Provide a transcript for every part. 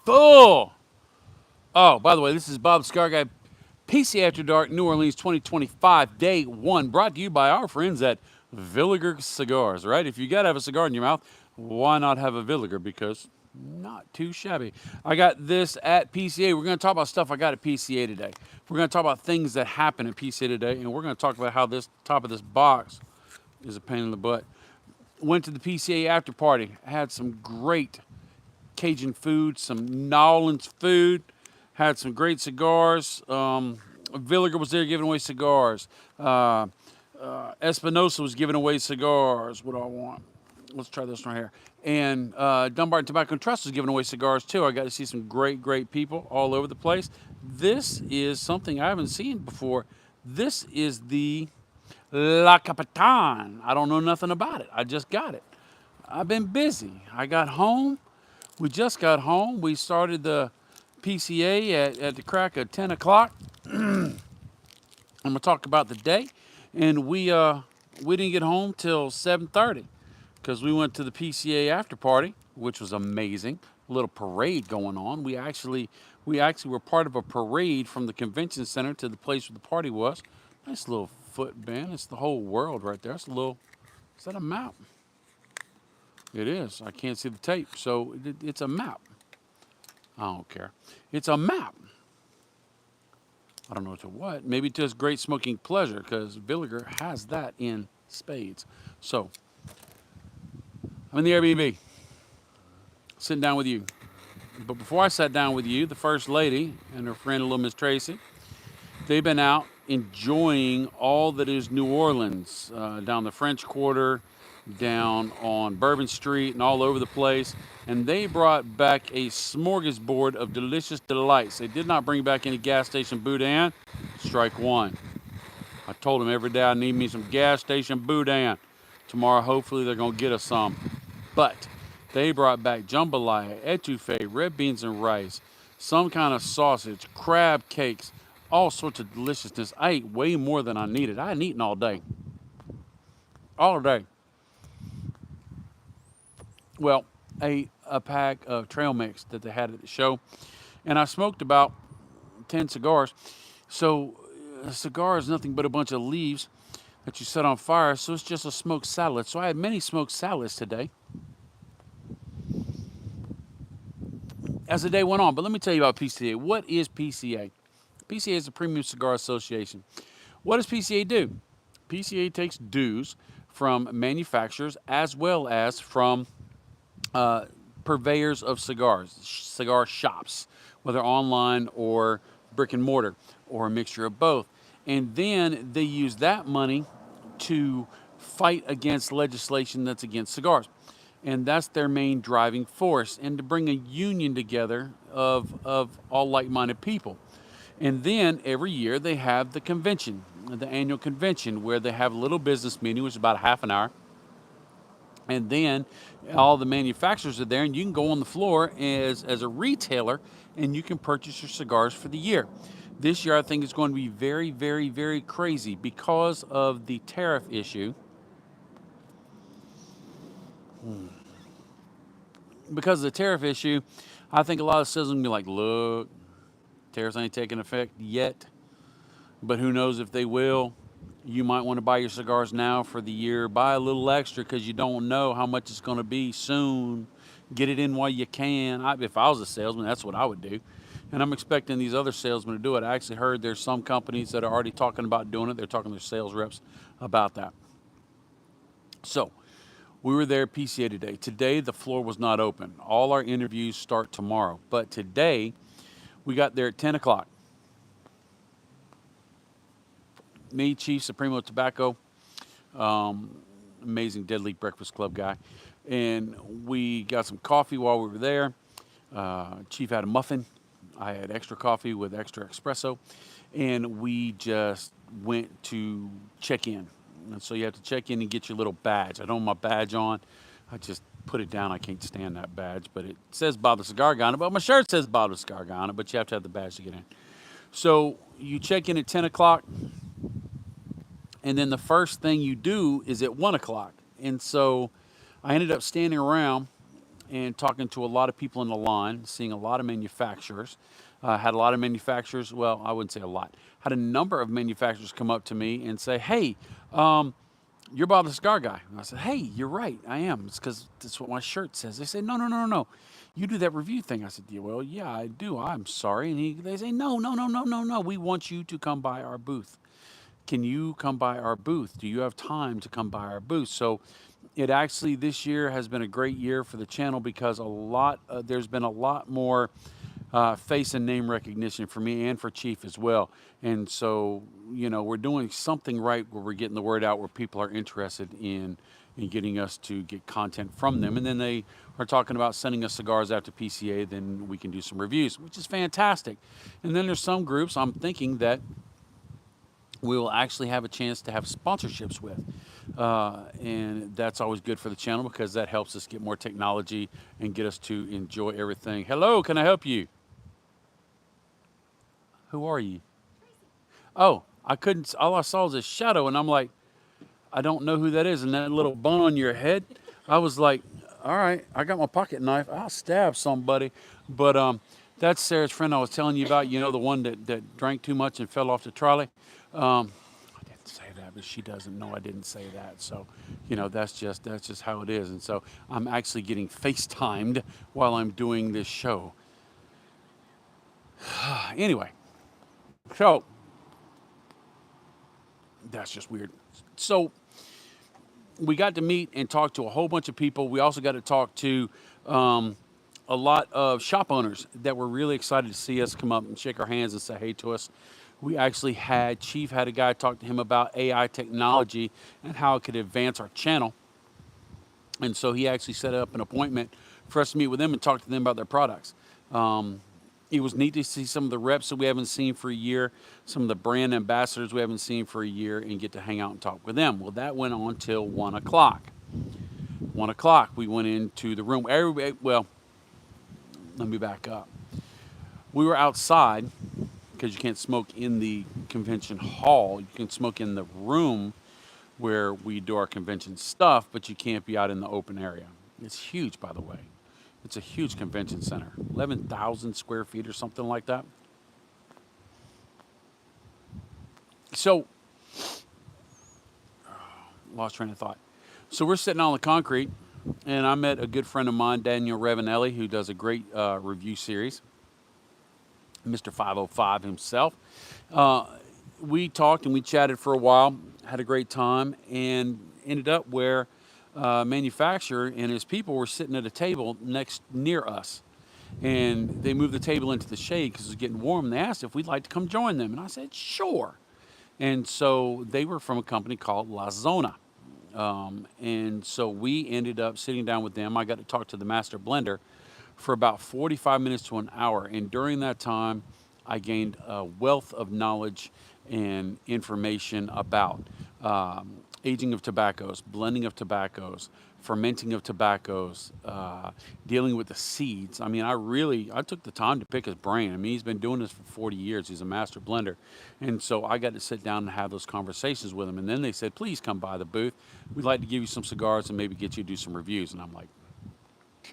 full. Oh, by the way, this is Bob the Cigar Guy, PCA After Dark, New Orleans 2025, Day 1, brought to you by our friends at Villiger Cigars, right? If you got to have a cigar in your mouth, why not have a Villiger? Because not too shabby. I got this at PCA. We're going to talk about stuff I got at PCA today. We're going to talk about things that happen at PCA today, and we're going to talk about how this top of this box is a pain in the butt. Went to the PCA after party. Had some great Cajun food, some Nolans food. Had some great cigars. Villiger was there giving away cigars. Espinosa was giving away cigars. What do I want? Let's try this one here. And Dunbar Tobacco and Trust was giving away cigars too. I got to see some great, great people all over the place. This is something I haven't seen before. This is the La Capitan. I don't know nothing about it. I just got it. I've been busy. I got home. We just got home. We started the PCA at the crack of 10 o'clock. I'm going to talk about the day. And we didn't get home till 7:30 because we went to the PCA after party, which was amazing. A little parade going on. We actually were part of a parade from the convention center to the place where the party was. Nice little footband. It's the whole world right there. It's a little. Is that a map? It is. I can't see the tape, so it's a map. I don't care. It's a map. I don't know to what. Maybe to his great smoking pleasure, because Villiger has that in spades. So, I'm in the Airbnb, sitting down with you. But before I sat down with you, the First Lady and her friend, little Miss Tracy, they've been out enjoying all that is New Orleans, down the French Quarter, down on Bourbon Street, and all over the place. And they brought back a smorgasbord of delicious delights. They did not bring back any gas station boudin. Strike one. I told them every day I need me some gas station boudin. Tomorrow, hopefully, they're going to get us some. But they brought back jambalaya, etouffee, red beans and rice, some kind of sausage, crab cakes, all sorts of deliciousness. I ate way more than I needed. I hadn't eaten all day. All day. Well, a pack of trail mix that they had at the show, and I smoked about 10 cigars. So a cigar is nothing but a bunch of leaves that you set on fire, so it's just a smoked salad. So I had many smoked salads today as the day went on. But let me tell you about PCA. What is PCA? PCA is the Premium Cigar Association. What does PCA do? PCA takes dues from manufacturers as well as from purveyors of cigars, cigar shops, whether online or brick and mortar or a mixture of both. And then they use that money to fight against legislation that's against cigars. And that's their main driving force, and to bring a union together of all like-minded people. And then every year they have the convention, the annual convention, where they have a little business meeting, which is about a half an hour. And then all the manufacturers are there, and you can go on the floor as a retailer, and you can purchase your cigars for the year. This year, I think it's going to be very, very, very crazy because of the tariff issue. Because of the tariff issue, I think a lot of citizens will be like, look, tariffs ain't taking effect yet, but who knows if they will. You might want to buy your cigars now for the year. Buy a little extra because you don't know how much it's going to be soon. Get it in while you can. If I was a salesman, that's what I would do. And I'm expecting these other salesmen to do it. I actually heard there's some companies that are already talking about doing it. They're talking to their sales reps about that. So we were there at PCA today. Today, the floor was not open. All our interviews start tomorrow. But today, we got there at 10 o'clock. Me, Chief, Supremo Tobacco, amazing Dead Leaf Breakfast Club guy. And we got some coffee while we were there. Chief had a muffin. I had extra coffee with extra espresso. And we just went to check in. And so you have to check in and get your little badge. I don't have my badge on. I just put it down. I can't stand that badge. But it says Bob the Cigar Guy on it. But my shirt says Bob the Cigar Guy on it. But you have to have the badge to get in. So you check in at 10 o'clock. And then the first thing you do is at 1 o'clock. And so I ended up standing around and talking to a lot of people in the line, seeing a lot of manufacturers. Had a lot of manufacturers, well, I wouldn't say a lot, had a number of manufacturers come up to me and say, hey, you're Bob the Cigar Guy. And I said, hey, you're right, I am. It's because that's what my shirt says. They say, no, no, no, no, no. You do that review thing. I said, yeah, well, yeah, I do. I'm sorry. And they say, no, no, no, no, no, no. We want you to come by our booth. Can you come by our booth? Do you have time to come by our booth? So it actually, this year has been a great year for the channel because there's been a lot more face and name recognition for me and for Chief as well. And so, we're doing something right where we're getting the word out where people are interested in getting us to get content from them. And then they are talking about sending us cigars out to PCA, then we can do some reviews, which is fantastic. And then there's some groups I'm thinking that we will actually have a chance to have sponsorships with. And that's always good for the channel because that helps us get more technology and get us to enjoy everything. Hello, can I help you? Who are you? Oh, I couldn't, all I saw was a shadow, and I'm like, I don't know who that is. And that little bun on your head, I was like, all right, I got my pocket knife. I'll stab somebody. But that's Sarah's friend I was telling you about, the one that drank too much and fell off the trolley. I didn't say that, but she doesn't know I didn't say that. So, that's just how it is. And so I'm actually getting FaceTimed while I'm doing this show. Anyway, so that's just weird. So we got to meet and talk to a whole bunch of people. We also got to talk to a lot of shop owners that were really excited to see us come up and shake our hands and say hey to us. We actually had Chief had a guy talk to him about AI technology and how it could advance our channel. And so he actually set up an appointment for us to meet with them and talk to them about their products. It was neat to see some of the reps that we haven't seen for a year, some of the brand ambassadors we haven't seen for a year, and get to hang out and talk with them. Well, that went on till 1 o'clock. 1 o'clock, we went into the room. Well, let me back up. We were outside because you can't smoke in the convention hall. You can smoke in the room where we do our convention stuff, but you can't be out in the open area. It's huge, by the way. It's a huge convention center, 11,000 square feet or something like that. So, lost train of thought. So we're sitting on the concrete, and I met a good friend of mine, Daniel Ravenelli, who does a great review series, Mr. 505 himself. We talked and we chatted for a while, had a great time, and ended up where manufacturer and his people were sitting at a table near us. And they moved the table into the shade because it was getting warm. And they asked if we'd like to come join them. And I said, sure. And so they were from a company called La Zona. And so we ended up sitting down with them. I got to talk to the master blender for about 45 minutes to an hour. And during that time, I gained a wealth of knowledge and information about aging of tobaccos, blending of tobaccos, fermenting of tobaccos, dealing with the seeds. I mean, I took the time to pick his brain. I mean, he's been doing this for 40 years. He's a master blender. And so I got to sit down and have those conversations with him. And then they said, please come by the booth. We'd like to give you some cigars and maybe get you to do some reviews. And I'm like,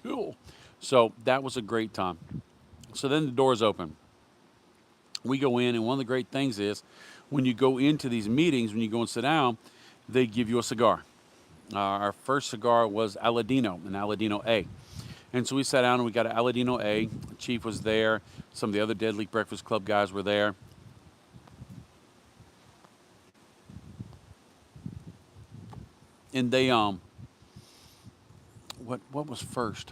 cool. So that was a great time. So then the doors open. We go in, and one of the great things is when you go into these meetings, when you go and sit down, they give you a cigar. Our first cigar was Aladino, an Aladino A. And so we sat down and we got an Aladino A. Chief was there. Some of the other Deadly Breakfast Club guys were there. And they, what was first?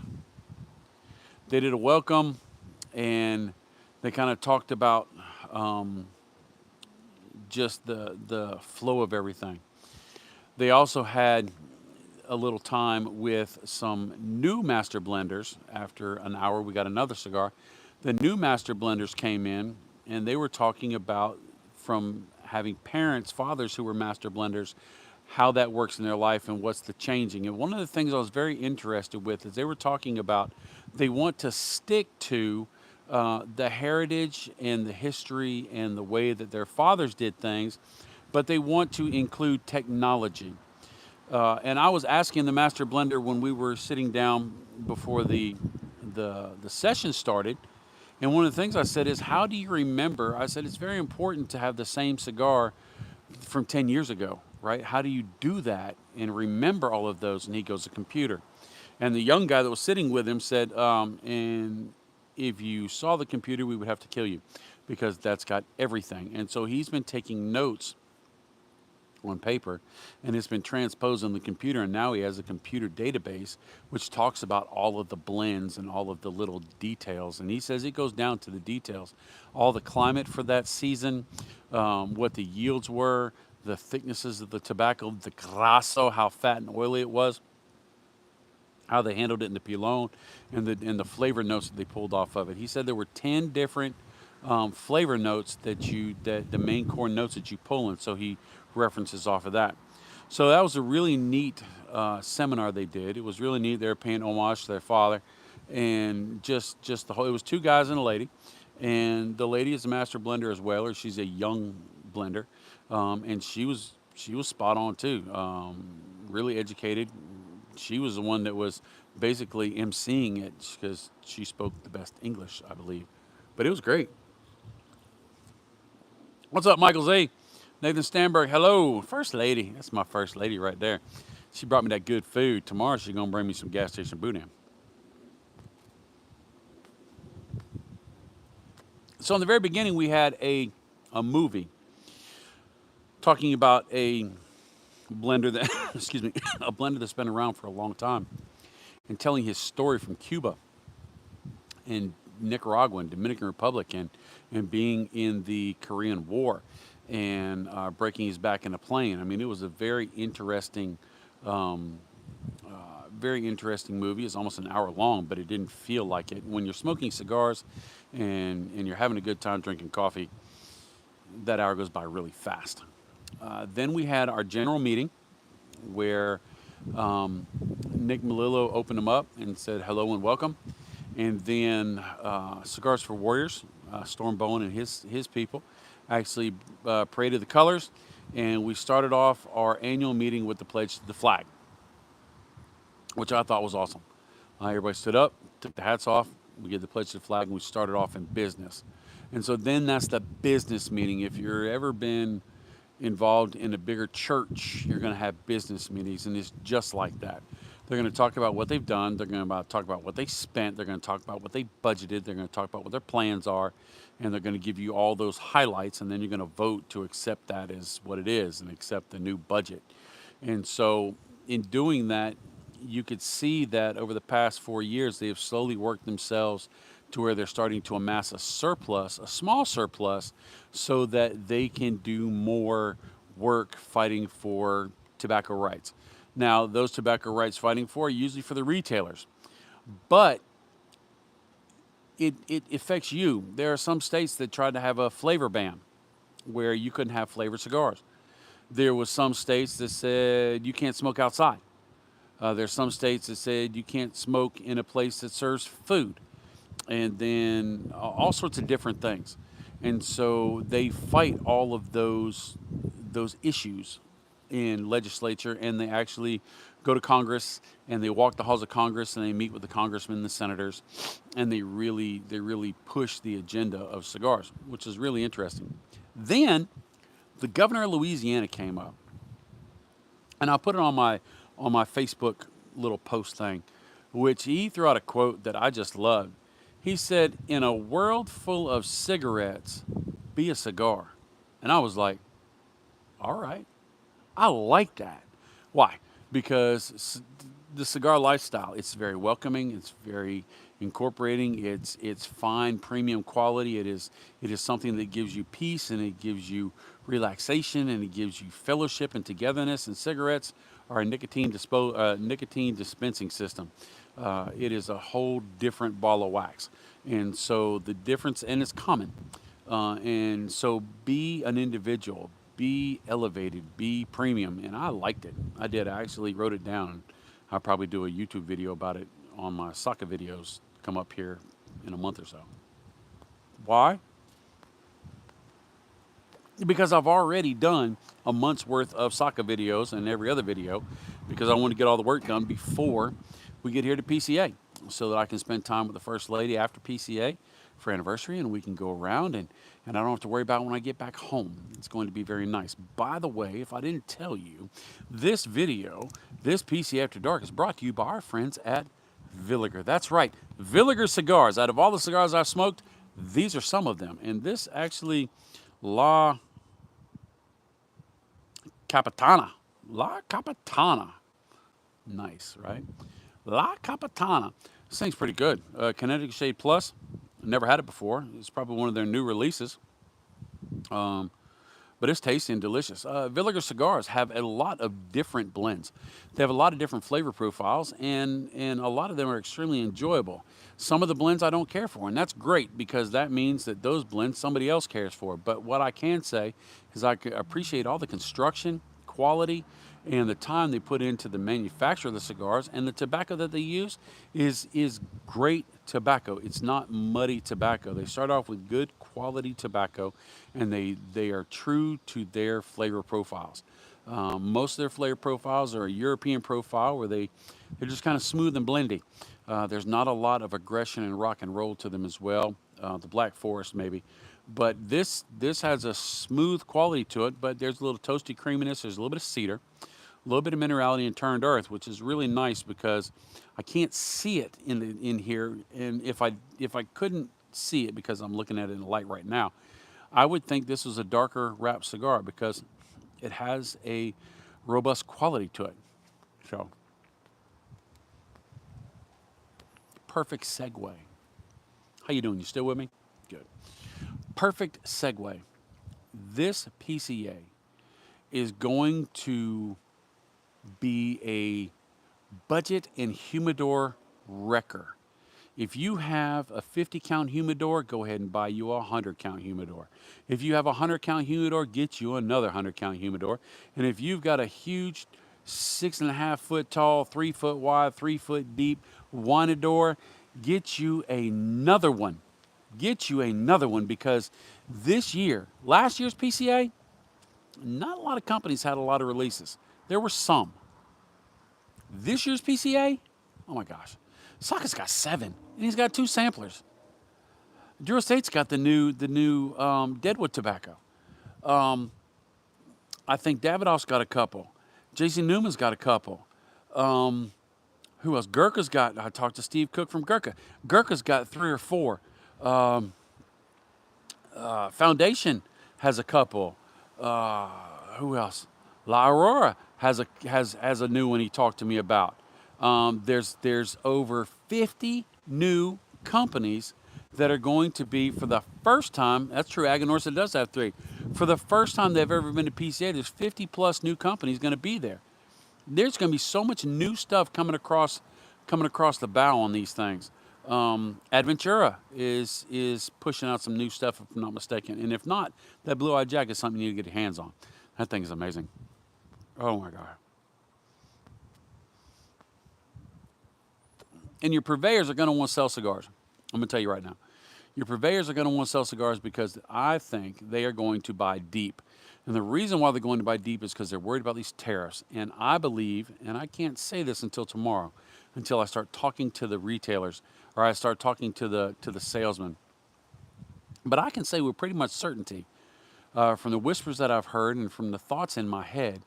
They did a welcome, and they kind of talked about just the flow of everything. They also had a little time with some new master blenders. After an hour, we got another cigar. The new master blenders came in, and they were talking about, from having parents, fathers who were master blenders, how that works in their life and what's the changing. And one of the things I was very interested with is they were talking about they want to stick to the heritage and the history and the way that their fathers did things, but they want to include technology. And I was asking the master blender when we were sitting down before the session started. And one of the things I said is, how do you remember? I said, it's very important to have the same cigar from 10 years ago, right? How do you do that and remember all of those? And he goes, a computer. And the young guy that was sitting with him said, and if you saw the computer, we would have to kill you because that's got everything. And so he's been taking notes on paper and it's been transposed on the computer, and now he has a computer database which talks about all of the blends and all of the little details. And he says it goes down to the details, all the climate for that season, what the yields were, the thicknesses of the tobacco, the grasso, how fat and oily it was, how they handled it in the pilon, and the flavor notes that they pulled off of it. He said there were 10 different flavor notes that the main core notes that you pull in. So he references off of that. So that was a really neat seminar they did. It was really neat. They were paying homage to their father, and just the whole. It was two guys and a lady, and the lady is a master blender as well, or she's a young blender, and she was spot on too. Really educated. She was the one that was basically emceeing it because she spoke the best English, I believe. But it was great. What's up, Michael Z? Nathan Stanberg, hello. First lady. That's my first lady right there. She brought me that good food. Tomorrow she's going to bring me some gas station boudin. So in the very beginning, we had a movie talking about a blender that, excuse me, a blender that's been around for a long time, and telling his story from Cuba and Nicaragua and Dominican Republic, and being in the Korean War, and breaking his back in a plane. I mean, it was a very interesting movie. It's almost an hour long, but it didn't feel like it. When you're smoking cigars and you're having a good time drinking coffee, that hour goes by really fast. Then we had our general meeting where Nick Melillo opened them up and said hello and welcome. And then Cigars for Warriors, Storm Bowen and his people actually paraded the colors. And we started off our annual meeting with the pledge to the flag, which I thought was awesome. Everybody stood up, took the hats off, we gave the pledge to the flag, and we started off in business. And so then that's the business meeting. If you've ever been involved in a bigger church, you're going to have business meetings, and it's just like that. They're going to talk about what they've done. They're going to talk about what they spent. They're going to talk about what they budgeted. They're going to talk about what their plans are, and they're going to give you all those highlights, and then you're going to vote to accept that as what it is and accept the new budget. And so in doing that, you could see that over the past 4 years, they have slowly worked themselves to where they're starting to amass a surplus, a small surplus, so that they can do more work fighting for tobacco rights. Now, those tobacco rights fighting for are usually for the retailers, but it affects you. There are some states that tried to have a flavor ban where you couldn't have flavored cigars. There was some states that said you can't smoke outside. There's some states that said you can't smoke in a place that serves food, and then all sorts of different things. And so they fight all of those issues in legislature, and they actually go to Congress and they walk the halls of Congress and they meet with the congressmen and the senators, and they really push the agenda of cigars, which is really interesting. Then the governor of Louisiana came up, and I'll put it on my Facebook little post thing, which he threw out a quote that I just loved. He said, "In a world full of cigarettes, be a cigar." And I was like, all right, I like that. Why? Because the cigar lifestyle, it's very welcoming, it's very incorporating, it's fine premium quality. It is something that gives you peace, and it gives you relaxation, and it gives you fellowship and togetherness. And cigarettes are a nicotine dispensing system. It is a whole different ball of wax. And so the difference, and it's common. And so be an individual, be elevated, be premium. And I liked it. I did. I actually wrote it down. I'll probably do a YouTube video about it on my Saka videos, come up here in a month or so. Why? Because I've already done a month's worth of Saka videos and every other video, because I want to get all the work done before we get here to PCA, so that I can spend time with the First Lady after PCA for anniversary, and we can go around, and I don't have to worry about when I get back home. It's going to be very nice. By the way, if I didn't tell you, this video, this PCA After Dark, is brought to you by our friends at Villiger. That's right, Villiger cigars. Out of all the cigars I've smoked, these are some of them. And this actually, La Capitana. La Capitana. Nice, right? La Capitana. This thing's pretty good. Connecticut Shade Plus. Never had it before. It's probably one of their new releases. But it's tasty and delicious. Villiger cigars have a lot of different blends. They have a lot of different flavor profiles, and a lot of them are extremely enjoyable. Some of the blends I don't care for, and that's great, because that means that those blends somebody else cares for. But what I can say is I appreciate all the construction, quality, and the time they put into the manufacture of the cigars, and the tobacco that they use is great tobacco. It's not muddy tobacco. They start off with good quality tobacco, and they are true to their flavor profiles. Most of their flavor profiles are a European profile, where they're just kind of smooth and blendy. There's not a lot of aggression and rock and roll to them as well. The Black Forest maybe. But this has a smooth quality to it, but there's a little toasty creaminess. There's a little bit of cedar, a little bit of minerality and turned earth, which is really nice, because I can't see it in here. And if I couldn't see it, because I'm looking at it in the light right now, I would think this was a darker wrapped cigar, because it has a robust quality to it. So, perfect segue. How you doing? You still with me? Good. Perfect segue. This PCA is going to be a budget and humidor wrecker. If you have a 50 count humidor, go ahead and buy you a 100 count humidor. If you have a 100 count humidor, get you another 100 count humidor. And if you've got a huge 6.5 foot tall, 3 foot wide, 3 foot deep winador, get you another one. Get you another one, because this year, last year's PCA, not a lot of companies had a lot of releases. There were some. This year's PCA, oh my gosh, Saka's got 7, and he's got 2 samplers. Duro State's got the new Deadwood tobacco. I think Davidoff's got a couple. J.C. Newman's got a couple. Who else? Gurkha's got, I talked to Steve Cook from Gurkha. Gurkha's got 3 or 4. Foundation has a couple. Who else? La Aurora has a new one he talked to me about. There's over 50 new companies that are going to be, for the first time. That's true. Aganorsa does have 3. For the first time they've ever been to PCA, there's 50 plus new companies going to be there. There's going to be so much new stuff coming across the bow on these things. Adventura is pushing out some new stuff, if I'm not mistaken. And if not, that Blue Eye Jack is something you need to get your hands on. That thing is amazing. Oh my God. And your purveyors are going to want to sell cigars. I'm going to tell you right now. Your purveyors are going to want to sell cigars, because I think they are going to buy deep. And the reason why they're going to buy deep is because they're worried about these tariffs. And I believe, and I can't say this until tomorrow, until I start talking to the retailers, or I start talking to the salesmen. But I can say with pretty much certainty, from the whispers that I've heard and from the thoughts in my head,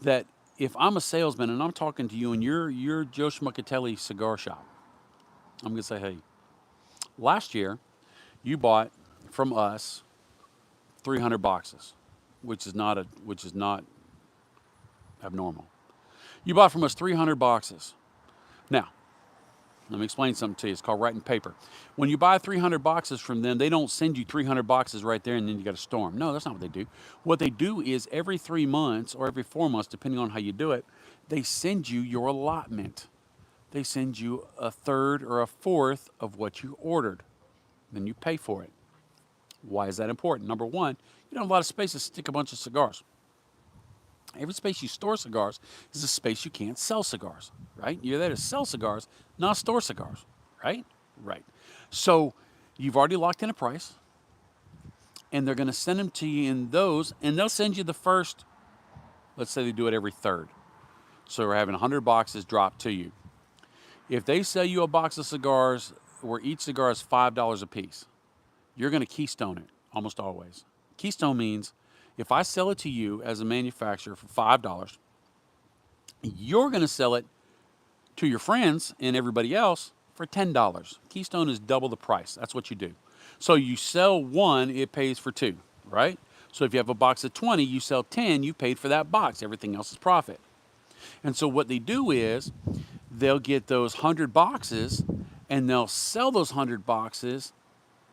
that if I'm a salesman and I'm talking to you and you're Joe Schmuckatelli cigar shop, I'm going to say, hey, last year you bought from us 300 boxes, which is not abnormal. You bought from us 300 boxes. Now, let me explain something to you. It's called writing paper. When you buy 300 boxes from them, they don't send you 300 boxes right there and then you got to store them. No, that's not what they do. What they do is every 3 months or every 4 months, depending on how you do it, they send you your allotment. They send you a third or a fourth of what you ordered. Then you pay for it. Why is that important? Number one, you don't have a lot of space to stick a bunch of cigars. Every space you store cigars is a space you can't sell cigars, right? You're there to sell cigars, not store cigars, right? Right. So you've already locked in a price, and they're going to send them to you in those, and they'll send you the first, let's say they do it every third. So we're having 100 boxes dropped to you. If they sell you a box of cigars where each cigar is $5 a piece, you're going to keystone it almost always. Keystone means if I sell it to you as a manufacturer for $5, you're going to sell it to your friends and everybody else for $10. Keystone is double the price. That's what you do. So you sell one, it pays for two, right? So if you have a box of 20, you sell 10, you paid for that box. Everything else is profit. And so what they do is they'll get those 100 boxes and they'll sell those 100 boxes.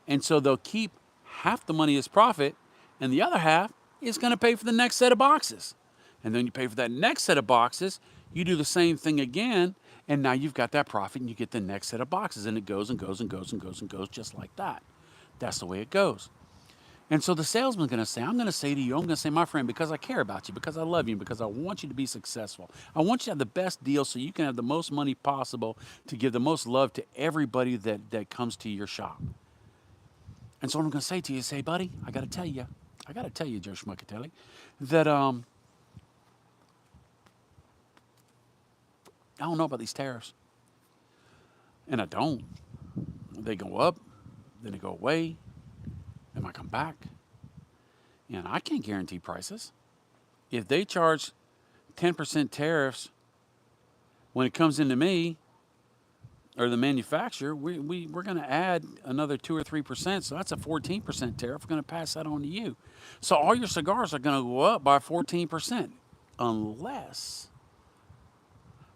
And so they'll keep half the money as profit and the other half is going to pay for the next set of boxes. And then you pay for that next set of boxes, you do the same thing again, and now you've got that profit and you get the next set of boxes, and it goes and goes and goes and goes and goes just like that. That's the way it goes. And so the salesman's going to say, I'm going to say to you, I'm going to say, my friend, because I care about you, because I love you, because I want you to be successful. I want you to have the best deal so you can have the most money possible to give the most love to everybody that comes to your shop. And so what I'm going to say to you is, say, buddy, I got to tell you, Joe Schmuckatelli, that I don't know about these tariffs. And I don't. They go up, then they go away, they might come back. And I can't guarantee prices. If they charge 10% tariffs when it comes into me, or the manufacturer, we're going to add another 2 or 3%. So that's a 14% tariff. We're going to pass that on to you. So all your cigars are going to go up by 14%. Unless,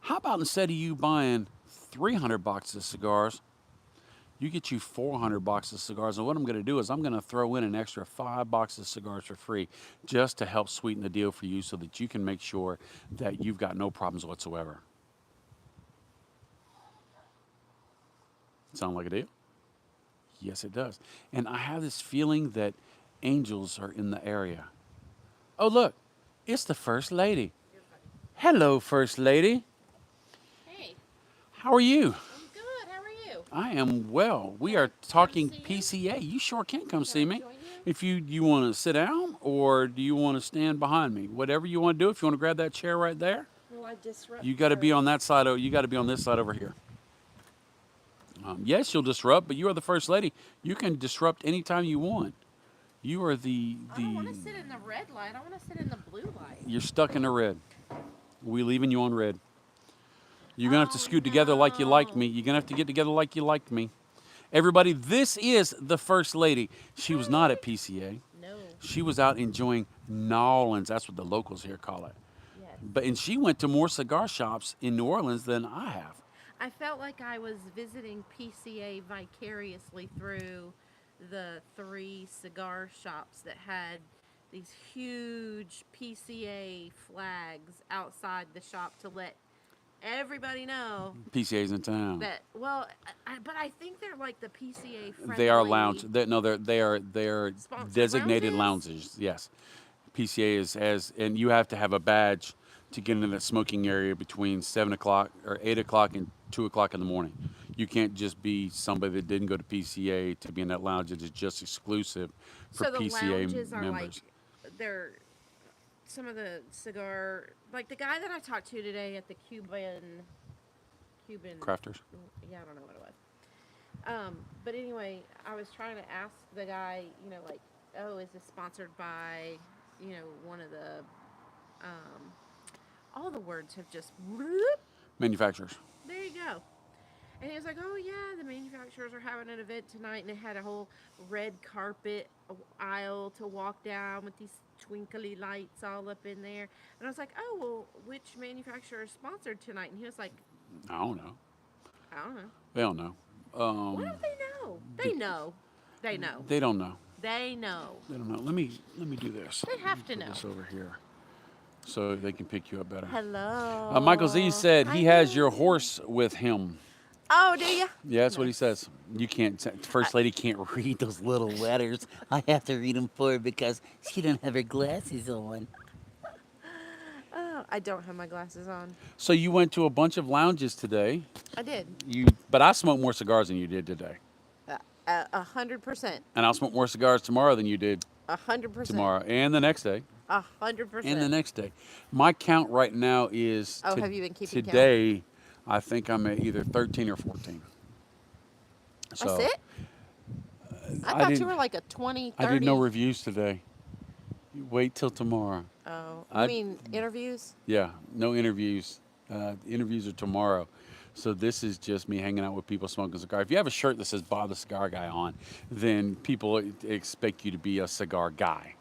how about instead of you buying 300 boxes of cigars, you get you 400 boxes of cigars. And what I'm going to do is I'm going to throw in an extra 5 boxes of cigars for free just to help sweeten the deal for you so that you can make sure that you've got no problems whatsoever. Sound like a deal? Yes, it does. And I have this feeling that angels are in the area. Oh, look, it's the First Lady. Hello, First Lady. Hey. How are you? I'm good. How are you? I am well. We are talking PCA. You sure can come see me. If you want to sit down or do you want to stand behind me? Whatever you want to do. If you want to grab that chair right there. Will I disrupt? You got to be on that side. You got to be on this side over here. Yes, you'll disrupt, but you are the First Lady. You can disrupt anytime you want. You are the. I don't want to sit in the red light. I want to sit in the blue light. You're stuck in the red. We leaving you on red. You're going to have to scoot together like you like me. You're going to have to get together like you liked me. Everybody, this is the First Lady. She was not at PCA. No. She was out enjoying Nolans. That's what the locals here call it. Yes. And she went to more cigar shops in New Orleans than I have. I felt like I was visiting PCA vicariously through the 3 cigar shops that had these huge PCA flags outside the shop to let everybody know PCA's in town. that. Well, but I think they're like the PCA friendly. They are lounge. They are designated lounges. Yes, PCA and you have to have a badge to get into that smoking area between 7 o'clock or 8 o'clock and 2 o'clock in the morning. You can't just be somebody that didn't go to PCA to be in that lounge. It is just exclusive for so the PCA lounges members. are like, they're some of the cigar, like the guy that I talked to today at the Cuban Crafters. Yeah, I don't know what it was. But anyway, I was trying to ask the guy, like, oh, is this sponsored by, one of the, all the words have just whoop. Manufacturers. There you go. And he was like, oh, yeah, the manufacturers are having an event tonight. And it had a whole red carpet aisle to walk down with these twinkly lights all up in there. And I was like, oh, well, which manufacturer is sponsored tonight? And he was like, I don't know. I don't know. They don't know. What do they know? They know. They know. They don't know. They know. They don't know. Let me do this. They have to know. This over here, so they can pick you up better. Hello. Michael Z said he has your horse with him. Oh, do you? Yeah, that's what he says. You can't. First Lady can't read those little letters. I have to read them for her because she don't have her glasses on. Oh, I don't have my glasses on. So you went to a bunch of lounges today. I did. But I smoked more cigars than you did today. 100%. And I'll smoke more cigars tomorrow than you did. 100%. tomorrow, and the next day, and the 100%. next day. My count right now is Oh, have you been keeping count? today. I think I'm at either 13 or 14. That's So it? I I thought you didn't. were like a 20, I 30. did no reviews today. You wait till tomorrow. Oh, you I mean interviews? Yeah, no interviews. Interviews are tomorrow. So this is just me hanging out with people smoking a cigar. If you have a shirt that says Bob the Cigar Guy on, then people expect you to be a cigar guy.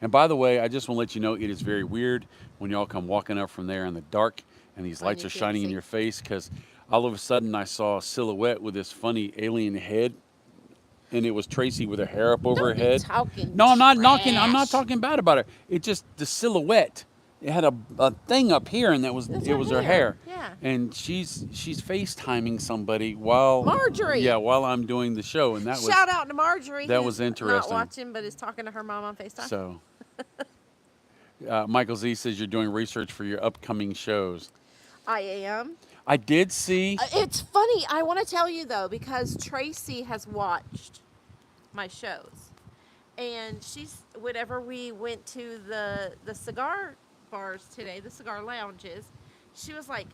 And by the way, I just want to let you know it is very weird when y'all come walking up from there in the dark and these And lights you are can't shining in see. your face because all of a sudden I saw a silhouette with this funny alien head, and it was Tracy with her hair up over her Don't be head. talking No, I'm not knocking. I'm not trash. talking bad about her. It just the silhouette. It had a thing up here, and That's it her was her hair. hair. Yeah. And she's FaceTiming somebody while Marjorie. while I'm doing the show, and Shout out to Marjorie, that who's was not interesting. watching but is talking to her mom on FaceTime. So Michael Z says you're doing research for your upcoming shows. I am. I did see. It's funny. I want to tell you though, because Tracy has watched my shows, and she's whenever we went to the cigar bars today, the cigar lounges, she was like,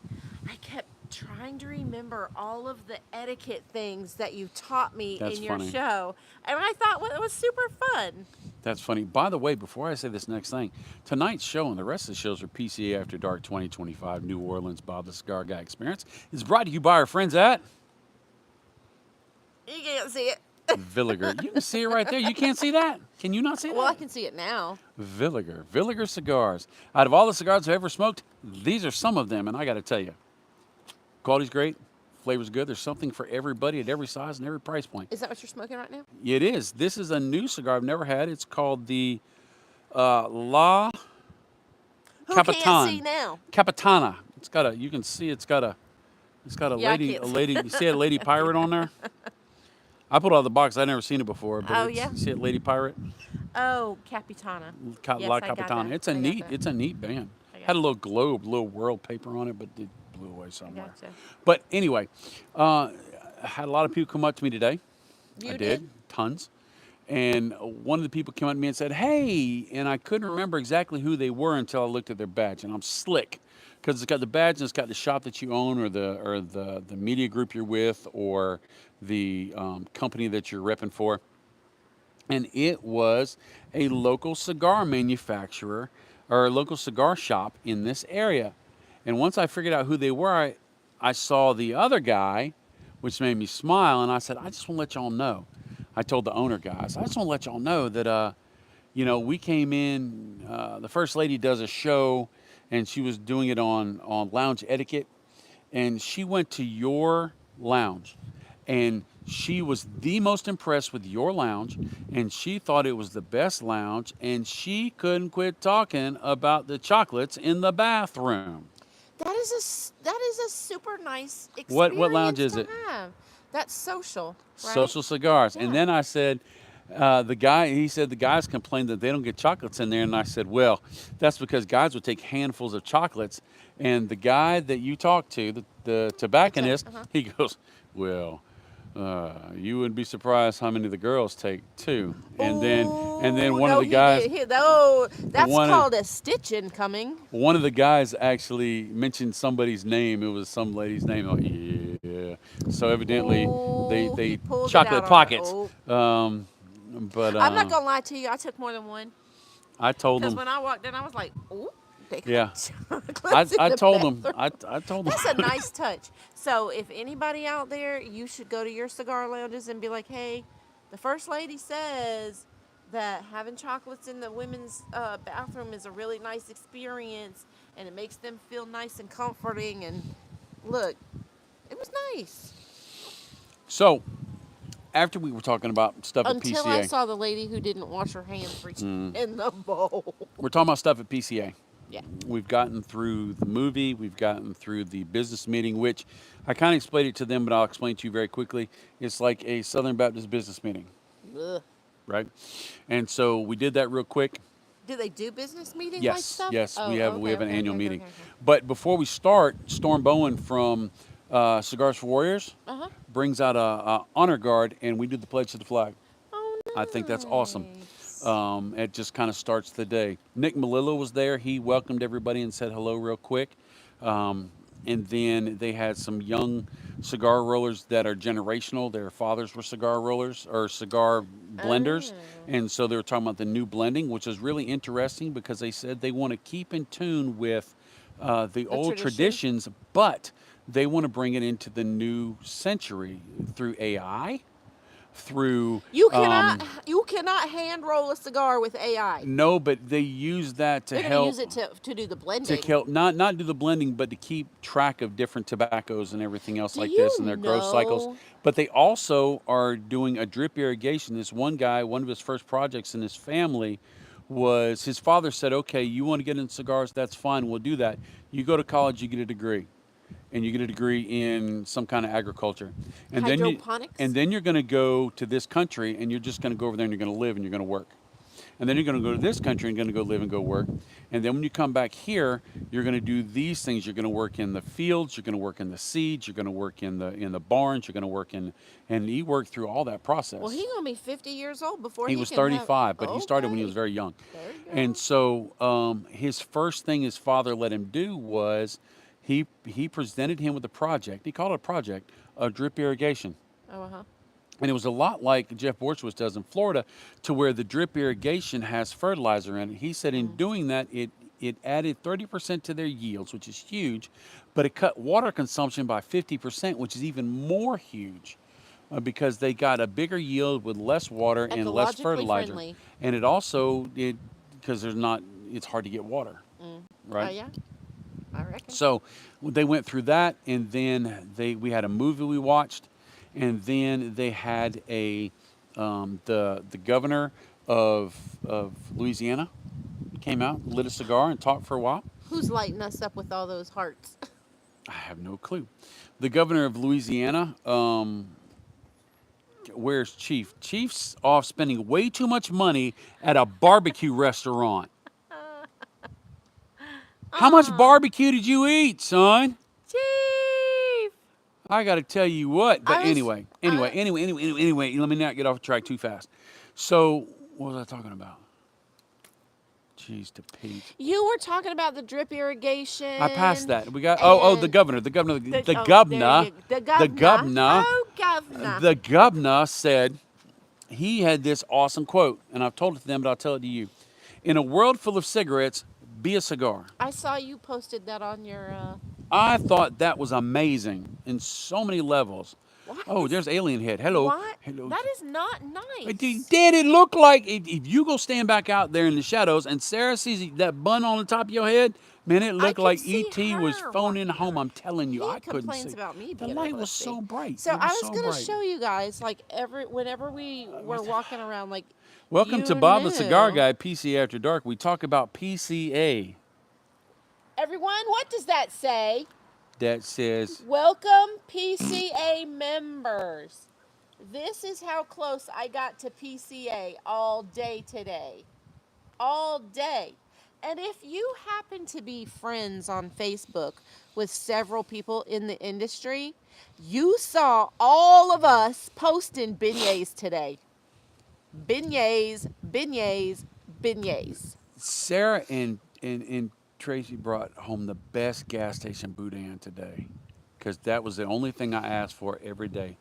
I kept trying to remember all of the etiquette things that you taught me That's in your funny. show, and I thought, well, it was super fun. That's funny. By the way, before I say this next thing, tonight's show and the rest of the shows are PCA After Dark 2025 New Orleans Bob the Cigar Guy Experience is brought to you by our friends at You can't see it. Villiger. You can see it right there. You can't see that? Can you not see Well, I that? can see it now. Villiger cigars. Out of all the cigars I've ever smoked, these are some of them, and I got to tell you, quality's great, flavor's good. There's something for everybody at every size and every price point. Is that what you're smoking right now? It is. This is a new cigar I've never had. It's called the La Who Capitan. can't see now? Capitana. It's got a. You can see it's got a Yeah, I lady. can't A see. lady. You see a lady pirate on there? I put it out of the box. I'd never seen it before. But Oh, it's, yeah? you see a lady pirate? Oh, Capitana. Yes, La I got Capitana. that. It's a I got neat. that. It's a neat band. I got Had a it. little globe, little world paper on it, but it blew away somewhere. Gotcha. But anyway, I had a lot of people come up to me today. You I did tons. And one of the people came up to me and said, "Hey," and I couldn't remember exactly who they were until I looked at their badge. And I'm slick because it's got the badge and it's got the shop that you own, or the media group you're with, or the company that you're repping for. And it was a local cigar manufacturer or a local cigar shop in this area. And once I figured out who they were, I saw the other guy, which made me smile. And I said, I just want to let y'all know. I told the owner guys, I just want to let y'all know that, we came in, the first lady does a show, and she was doing it on lounge etiquette. And she went to your lounge, and she was the most impressed with your lounge, and she thought it was the best lounge, and she couldn't quit talking about the chocolates in the bathroom. that is a super nice What lounge experience is to it? have. That's social, right? Social Cigars. Yeah. And then I said, he said the guys complained that they don't get chocolates in there. And I said, well, that's because guys would take handfuls of chocolates. And the guy that you talked to, the tobacconist, he goes, well, you wouldn't be surprised how many the girls take too. And then one of the guys, That's one of- called a stitch incoming. one of the guys actually mentioned somebody's name. It was some lady's name. I'm like, yeah. So evidently Ooh, they he pulled it chocolate out on her. pockets. Oh. But I'm not gonna lie to you. I took more than one I told because them. when I walked in, I was like, "Ooh, they got Yeah. chocolates in I the told them. bathroom." I told them. That's a nice touch. So if anybody out there, you should go to your cigar lounges and be like, "Hey, the first lady says that having chocolates in the women's bathroom is a really nice experience, and it makes them feel nice and comforting." And look, it was nice So after we were talking about stuff at until I PCA, saw the lady who didn't wash her hands reaching in the bowl. we're talking about stuff at PCA. Yeah. We've gotten through the movie. We've gotten through the business meeting, which I kind of explained it to them, but I'll explain to you very quickly. It's like a Southern Baptist business meeting, Ugh. right? And so we did that real quick. Do they do business meetings like Yes, stuff? yes, Oh, we have okay, an okay, annual okay, meeting. okay, okay. But before we start, Storm Bowen from Cigars for Warriors brings out a honor guard, and we do the pledge to the flag. Oh, I think that's awesome. nice. It just kind of starts the day. Nick Melillo was there. He welcomed everybody and said hello real quick. Um, and then they had some young cigar rollers that are generational. Their fathers were cigar rollers or cigar blenders. Oh, And so they were talking about the new blending, which is really interesting because they said they want to keep in tune with the the old tradition. traditions, but they want to bring it into the new century through AI, through You cannot hand roll a cigar with AI. no, but they use that to They're going to use help it to do the to blending. help not do the blending, but to keep track of different tobaccos and everything else Do like this you and their growth cycles. know? But they also are doing a drip irrigation. This one guy, one of his first projects in his family was his father said, "Okay, you want to get into cigars? That's fine. We'll do that. You go to college, you get a degree." And you get a degree in some kind of agriculture, and then you Hydroponics? and then you're going to go to this country, and you're just going to go over there and you're going to live and you're going to work, and then you're going to go to this country and you're going to go live and go work, and then when you come back here, you're going to do these things. You're going to work in the fields, you're going to work in the seeds, you're going to work in the barns, you're going to work in, and he worked through all that Well, process. he's going to be 50 years old before He he was can have. 35, but he started when he was Okay. very young. There you And go. so his first thing his father let him do was he presented him with a project. He called it a project, a drip irrigation. Oh, uh-huh. And it was a lot like Jeff Borchowitz does in Florida, to where the drip irrigation has fertilizer in it. He said in Mm. doing that, it added 30% to their yields, which is huge, but it cut water consumption by 50%, which is even more huge because they got a bigger yield with less water and less Ecologically fertilizer. friendly. And it also, because there's not, it's hard to get water, Mm. Oh, right? yeah, I reckon. So they went through that, and then we had a movie we watched, and then they had the governor of Louisiana came out, lit a cigar, and talked for a while. Who's lighting us up with all those hearts? I have no clue. The governor of Louisiana, where's Chief? Chief's off spending way too much money at a barbecue restaurant. How much Ah, barbecue did you eat, son? Chief. I got to tell you what. But I was. anyway, let me not get off track too fast. So, what was I talking about? Jeez, to Pete. You were talking about the drip I passed irrigation that. We got the and governor, there you the the governor. governor, Oh, governor. the governor said he had this awesome quote, and I've told it to them, but I'll tell it to you. In a world full of cigarettes, be a cigar. I saw you posted that on your. I thought that was amazing in so many levels. What? Oh, there's Alien Head. Hello. What? Hello. That is not nice. Did it look like if you go stand back out there in the shadows and Sarah sees that bun on the top of your head, man, it I looked could like see E.T. was her phoning walking home. around. I'm telling you, He I couldn't complains see. about me The being light able to was so see. bright. So It I was was so gonna bright. show you guys like whenever we were walking around, like Welcome to you Bob the Cigar knew. Guy, PCA After Dark. We talk about PCA. Everyone, what does that say? That says, Welcome, PCA members. This is how close I got to PCA all day today. All day. And if you happen to be friends on Facebook with several people in the industry, you saw all of us posting beignets today. Beignets, beignets, beignets. Sarah and Tracy brought home the best gas station boudin today, because that was the only thing I asked for every day.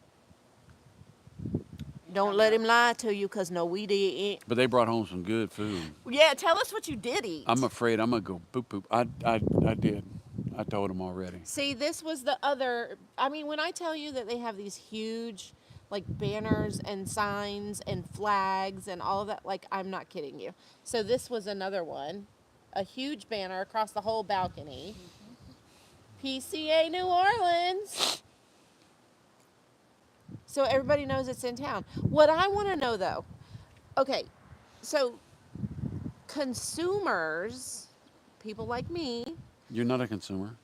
Don't let him lie to you, because no, we didn't. But they brought home some good food. Yeah, tell us what you did eat. I'm afraid I'm gonna go boop boop. I did. I told them already. See, this was the other. I mean, when I tell you that they have these huge, like, banners and signs and flags and all of that, like, I'm not kidding you. So this was another one, a huge banner across the whole balcony. PCA New Orleans. So everybody knows it's in town. What I want to know, though, okay, so consumers, people like me, You're not a consumer.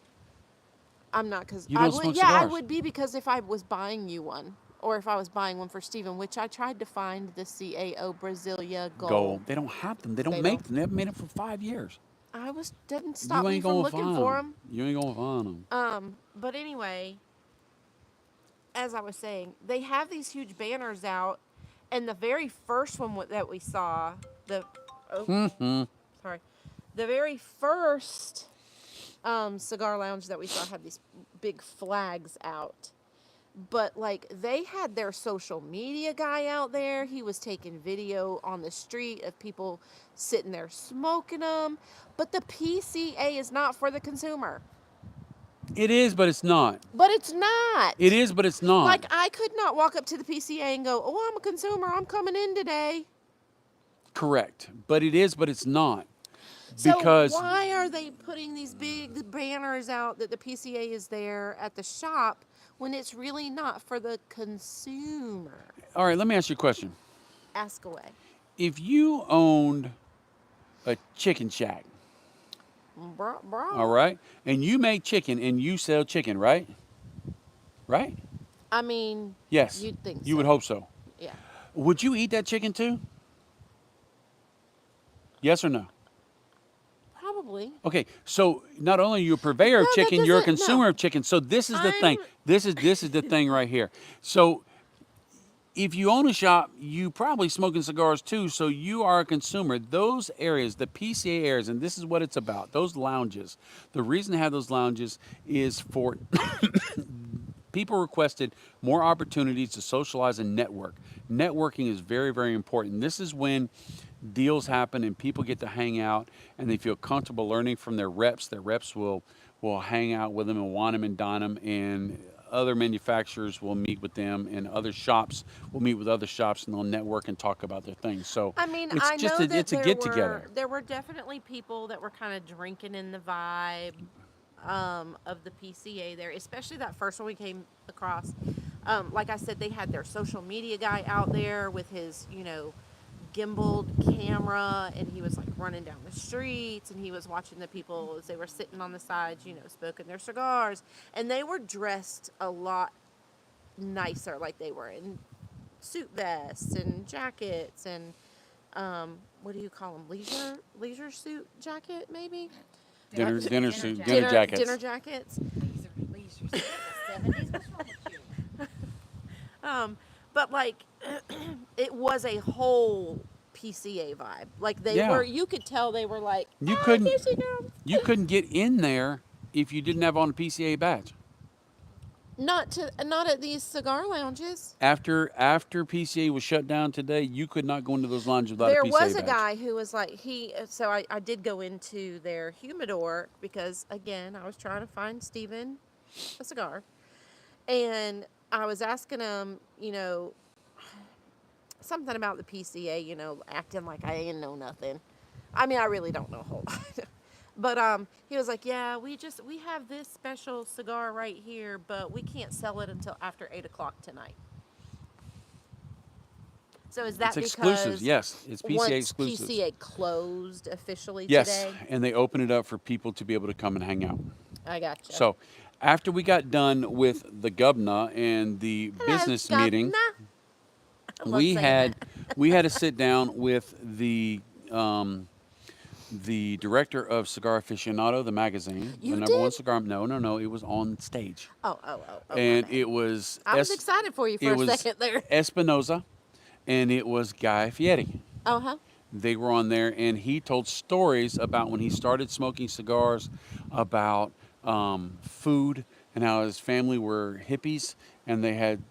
I'm not, because You I don't would. smoke Yeah, I cigars. would be, because if I was buying you one, or if I was buying one for Steven, which I tried to find the CAO Brasilia Gold. Gold. They don't have them. They They don't make don't. them. They haven't made them for 5 years. Didn't stop You me ain't from gonna looking find for them. them. You ain't gonna find them. But anyway, as I was saying, they have these huge banners out, and the very first one that we saw The sorry, the very first cigar lounge that we saw had these big flags out. But like they had their social media guy out there. He was taking video on the street of people sitting there smoking them. But the PCA is not for the consumer. It is, but it's not. But it's not. It is, but it's not. Like I could not walk up to the PCA and go, "Oh, I'm a consumer. I'm coming in today." Correct. But it is, but it's not. So Because why are they putting these big banners out that the PCA is there at the shop when it's really not for the consumer? all right, let me ask you a question. Ask away. If you owned a chicken shack, Bro. all right, and you make chicken and you sell chicken, right? Right? I mean, Yes. you'd think You so. would hope so. Yeah. Would you eat that chicken too? Yes or no? Probably. Okay, so not only are you a purveyor of No, that chicken, you're a doesn't- consumer no. of chicken. So this is the thing. I'm- This is the thing right here. So if you own a shop, you probably smoking cigars too. So you are a consumer. Those areas, the PCA areas, and this is what it's about. Those lounges. The reason to have those lounges is for people requested more opportunities to socialize and network. Networking is very, very important. This is when deals happen and people get to hang out and they feel comfortable learning from their reps. Their reps will hang out with them and wine them and dine them, and other manufacturers will meet with them, and other shops will meet with other shops, and they'll network and talk about their things. So I mean, it's I just know a, that it's a get together. there were definitely people that were kind of drinking in the vibe of the PCA there, especially that first one we came across. Like I said, they had their social media guy out there with his, gimbaled camera, and he was like running down the streets, and he was watching the people as they were sitting on the sides, smoking their cigars, and they were dressed a lot nicer, like they were in suit vests and jackets and what do you call them, leisure suit jacket maybe, Dinner dinner jackets. dinner jackets. Leisure, 70s. What's wrong with you? But like it was a whole PCA vibe. Like they Yeah. were, you could tell they were like, You "Ah, couldn't- here she comes." You couldn't get in there if you didn't have on a PCA badge. Not at these cigar lounges. After PCA was shut down today, you could not go into those lounges without There a PCA was a badge. guy who was like, so I did go into their humidor because, again, I was trying to find Steven a cigar. And I was asking him, something about the PCA, acting like I didn't know nothing. I mean, I really don't know a whole lot. But he was like, yeah, we have this special cigar right here, but we can't sell it until after 8 o'clock tonight. So is that It's because exclusive, yes. It's PCA once exclusive. PCA closed officially Yes, today? and they open it up for people to be able to come and hang out. I gotcha. So, after we got done with the governor and the Hello, business meeting, Governor. I love we saying had that. we had to sit down with the director of Cigar Aficionado, the magazine, You the number one did? cigar. No, it was on stage, Oh, and my bad. it was I was excited for you for it a was second there. Espinoza, and it was Guy Fieri. Uh-huh. They were on there, and he told stories about when he started smoking cigars, about food, and how his family were hippies, and they had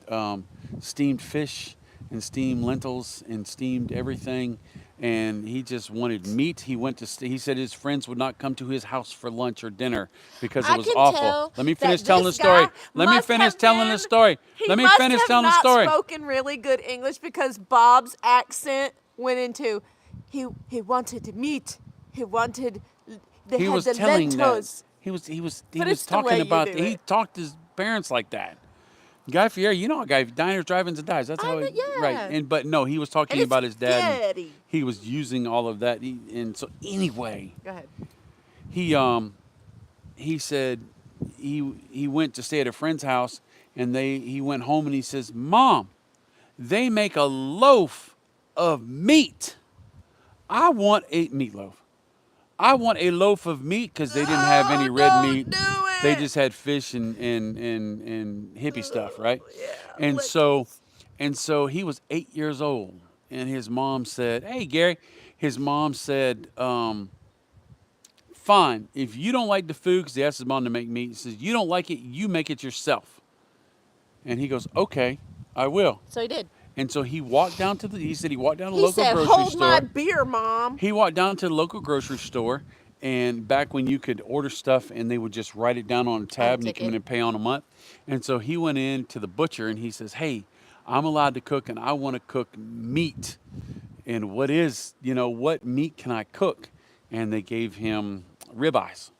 steamed fish and steamed lentils and steamed everything, and he just wanted meat. He said his friends would not come to his house for lunch or dinner because it I was can awful. tell Let me that finish telling the this story. guy Let me must finish have telling the been- story. He Let me must finish have telling the not story. spoken really good English because Bob's accent went into he wanted meat. He wanted they He had was the telling lentils. that he was But it's the way talking you about do he it. talked to his parents like that. Guy Fieri, you know a guy, diners, drive-ins, and dives. That's I how know, he, yeah. right. And but no, he was talking And it's about his dad. And Fieri. he was using all of that, and so anyway, Go ahead. he said he went to stay at a friend's house, and he went home and he says, "Mom, they make a loaf of meat. I want a meatloaf. I want a loaf of meat because they didn't have any red don't meat. do They it. just had fish and hippie stuff, right? Yeah, And so he was 8 years old, and his mom said, "Hey, Gary," his mom said, "Fine. If you don't like the food, because he asked his mom to make meat, he says, you don't like it, you make it yourself." And he goes, "Okay, I will." So he did. And so he walked down to the, he said he walked down to the He local said, grocery "Hold my store. beer, Mom." He walked down to the local grocery store, and back when you could order stuff and they would just write it down on a tab and you come in ticket. and pay on a month. And so he went in to the butcher and he says, "Hey, I'm allowed to cook and I want to cook meat. And what meat can I cook?" And they gave him ribeyes.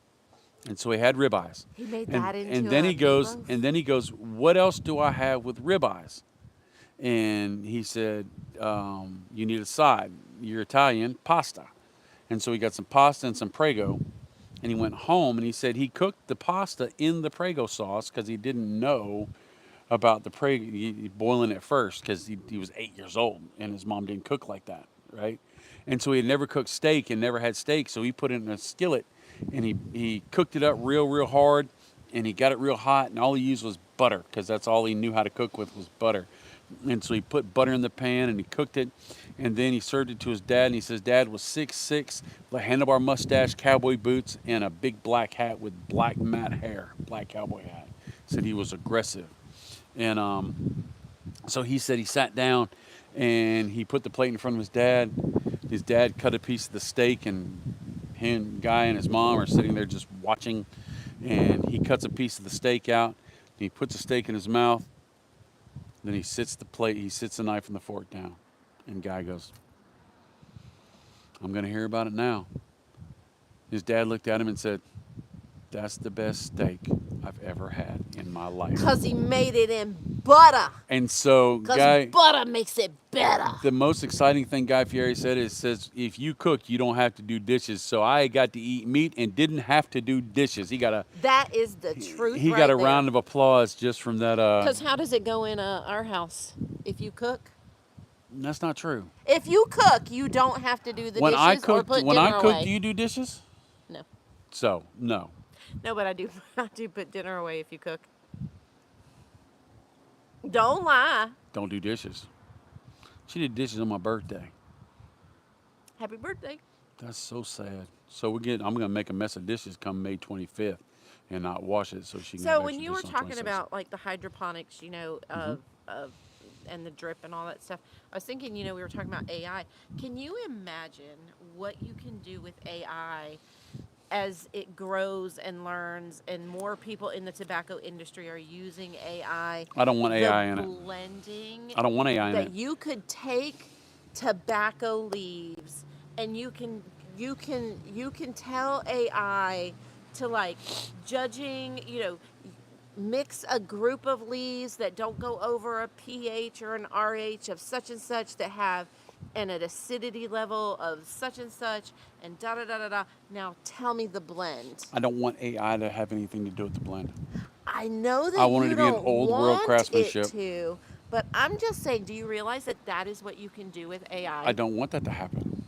And so he had ribeyes. He made And, that into and then a he goes, meatloaf? and then he goes, "What else do I have with ribeyes?" And he said, "You need a side. You're Italian, pasta." And so he got some pasta and some Prego. And he went home and he said he cooked the pasta in the Prego sauce because he didn't know about the Prego boiling it first because he was 8 years old and his mom didn't cook like that, right? And so he had never cooked steak and never had steak. So he put it in a skillet and he cooked it up real hard and he got it real hot. And all he used was butter because that's all he knew how to cook with was butter. And so he put butter in the pan and he cooked it. And then he served it to his dad. And he says Dad was 6'6", with a handlebar mustache, cowboy boots, and a big black hat with black matte hair, black cowboy hat. Said he was aggressive. And so he said he sat down and he put the plate in front of his dad. His dad cut a piece of the steak and him, guy and his mom are sitting there just watching. And he cuts a piece of the steak out. And he puts the steak in his mouth. Then he sits the knife and the fork down. And guy goes, "I'm going to hear about it now." His dad looked at him and said, "That's the best steak I've ever had in my life." Because he made it in butter. And so Because Guy, butter makes it better. the most exciting thing Guy Fieri says, "If you cook, you don't have to do dishes." So I got to eat meat and didn't have to do dishes. That is the truth. He right got a there. round of applause just from that. Because how does it go in our house? If you cook? That's not true. If you cook, you don't have to do the When dishes I or cook, put when dinner I cook, away. do you do dishes? No. So no. No, but I do. I do put dinner away if you cook. Don't lie. Don't do dishes. She did dishes on my birthday. Happy birthday. That's so sad. So I'm gonna make a mess of dishes come May 25th, and not wash it so she can. So have when extra you were dishes on talking 26th. about like the hydroponics, of and the drip and all that stuff, I was thinking, we were talking about AI. Can you imagine what you can do with AI as it grows and learns, and more people in the tobacco industry are using AI? I don't want AI in it. Blending. I don't want AI in That it. you could take tobacco leaves and you can tell AI to like judging, mix a group of leaves that don't go over a pH or an RH of such and such that have an acidity level of such and such and da da da da da. Now tell me the blend. I don't want AI to have anything to do with the blend. I know that I want it you to be an don't old world want craftsmanship. it to, but I'm just saying, do you realize that that is what you can do with AI? I don't want that to happen.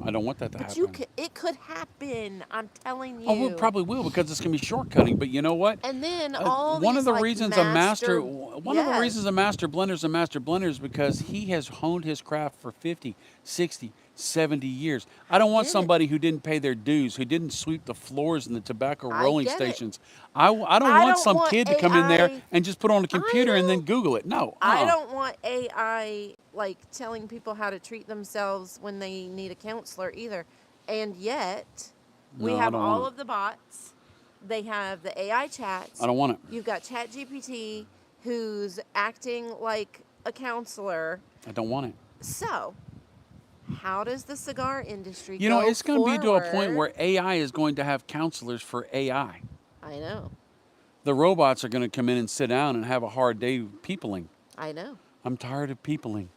I don't want that to But happen. it could happen. I'm telling you. Oh, it probably will because it's gonna be shortcutting. But you know what? And then all one of these, the like, reasons master- one of the reasons a master blender is a master blender is because he has honed his craft for 50, 60, 70 years. I don't want get it. somebody who didn't pay their dues, who didn't sweep the floors in the tobacco I rolling get it. stations. I don't I want don't some want kid to come in there AI. and just put on a computer and then know. Google it. No, I don't want AI like telling people how to treat themselves when they need a counselor either. And yet, we No, I have don't all want it. of the bots. They have the AI chats. I don't want it. You've got ChatGPT, who's acting like a counselor. I don't want it. So, how does the cigar industry You know, go it's going to be to a point forward? where AI is going to have counselors for AI. I know. The robots are going to come in and sit down and have a hard day peopling. I know. I'm tired of peopling.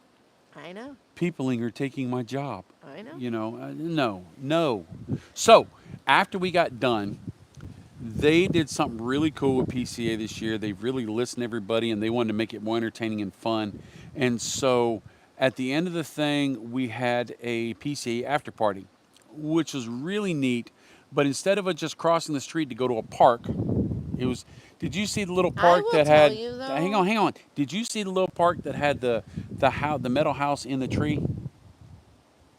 I know. Peopling are taking my job. I know. No. So, after we got done, they did something really cool with PCA this year. They've really listened to everybody, and they wanted to make it more entertaining and fun. And so, at the end of the thing, we had a PCA after party, which was really neat. But instead of just crossing the street to go to a park, it was Did you see the little I park will that tell had? you though. Hang on, hang on. Did you see the little park that had the metal house in the tree?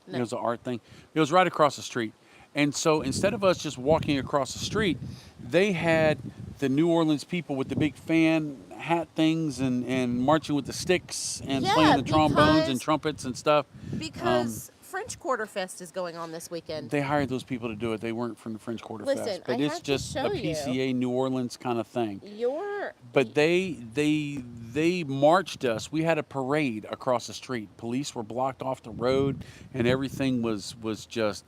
It No. was an art thing. It was right across the street. And so instead of us just walking across the street, they had the New Orleans people with the big fan hat things and marching with the sticks and playing Yeah, the trombones and because trumpets and stuff. Um, because French Quarter Fest is going on this weekend. they hired those people to do it. They weren't from the French Quarter Listen, Fest, I but it's have to just a show you. PCA New Orleans kind of thing. Your But they marched us. We had a parade across the street. Police were blocked off the road, and everything was just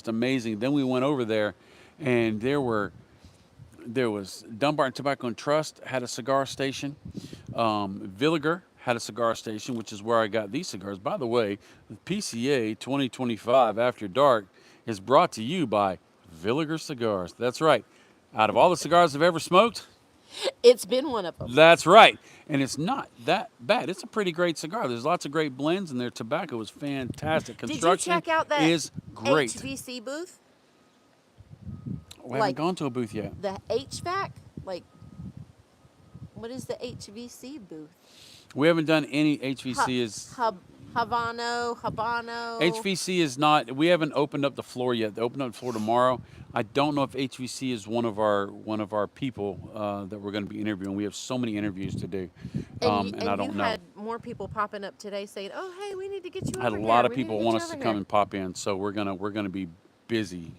amazing. Then we went over there, and there was Dunbar and Tobacco and Trust had a cigar station. Villiger had a cigar station, which is where I got these cigars. By the way, the PCA 2025 After Dark is brought to you by Villiger Cigars. That's right. Out of all the cigars I've ever smoked, it's been one of them. that's right. And it's not that bad. It's a pretty great cigar. There's lots of great blends, and their tobacco is fantastic. Did you Construction check out that is great. HVC booth? We haven't like- gone to a booth yet. The HVAC? Like, what is the HVC booth? We haven't done any HVC. Habano. HVC is not. We haven't opened up the floor yet. They open up the floor tomorrow. I don't know if HVC is one of our people that we're going to be interviewing. We have so many interviews to do, and I don't you know. had more people popping up today saying, "Oh, hey, we need to get you I had over a here. lot of We need people get want you us to over come here." and pop in, so we're gonna be busy.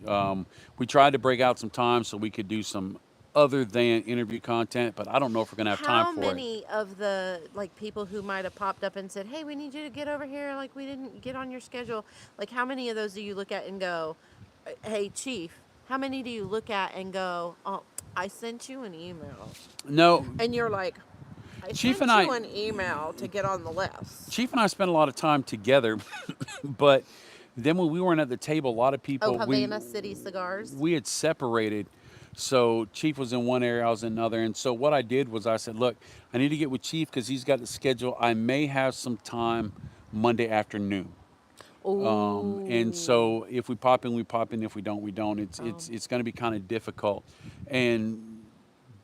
We tried to break out some time so we could do some other than interview content, but I don't know if we're gonna have How time for it. many of the people who might have popped up and said, "Hey, we need you to get over here. Like, we didn't get on your schedule." Like, how many of those do you look at and go, "Hey, Chief"? How many do you look at and go, "Oh, I sent you an email," No, and you're like, "I Chief sent and you I- an email to get on the list." Chief and I spent a lot of time together, but then when we weren't at the table, a lot of people Oh, Havana City Cigars. we had separated. So Chief was in one area, I was in another. And so what I did was I said, look, I need to get with Chief because he's got the schedule. I may have some time Monday afternoon. And so if we pop in, we pop in. If we don't, we don't. It's going to be kind of difficult.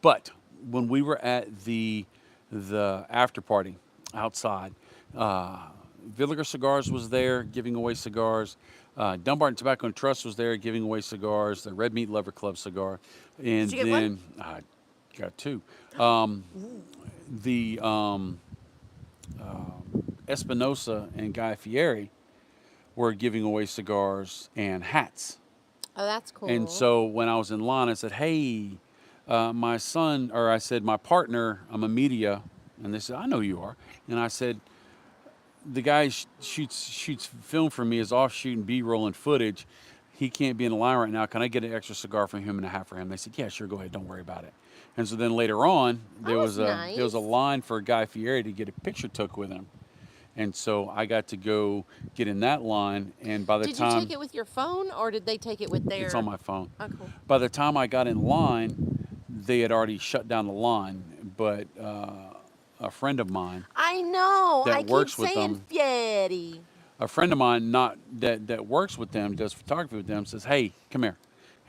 But when we were at the after party outside, Villiger Cigars was there giving away cigars. Dunbar and Tobacco and Trust was there giving away cigars. The Red Meat Lover Club cigar, and Did you get then I got two. The Espinosa and Guy Fieri were giving away cigars and hats. Oh, that's cool. And so when I was in line, I said, "Hey, my son," or I said, "My partner, I'm a media," and they said, "I know you are," and I said, the guy shoots film for me, is off shooting B-roll and footage. He can't be in the line right now. Can I get an extra cigar from him and a hat for him? They said, yeah, sure, go ahead. Don't worry about it. And so then later on, there was nice. a line for Guy Fieri to get a picture took with him. And so I got to go get in that line. And by the Did time you take it with your phone or did they take it with their? it's on my phone. Oh, cool. By the time I got in line, they had already shut down the line. But a friend of mine, I know. that I keep works with saying them. Fieri. a friend of mine, not that works with them, does photography with them, says, "Hey, come here,"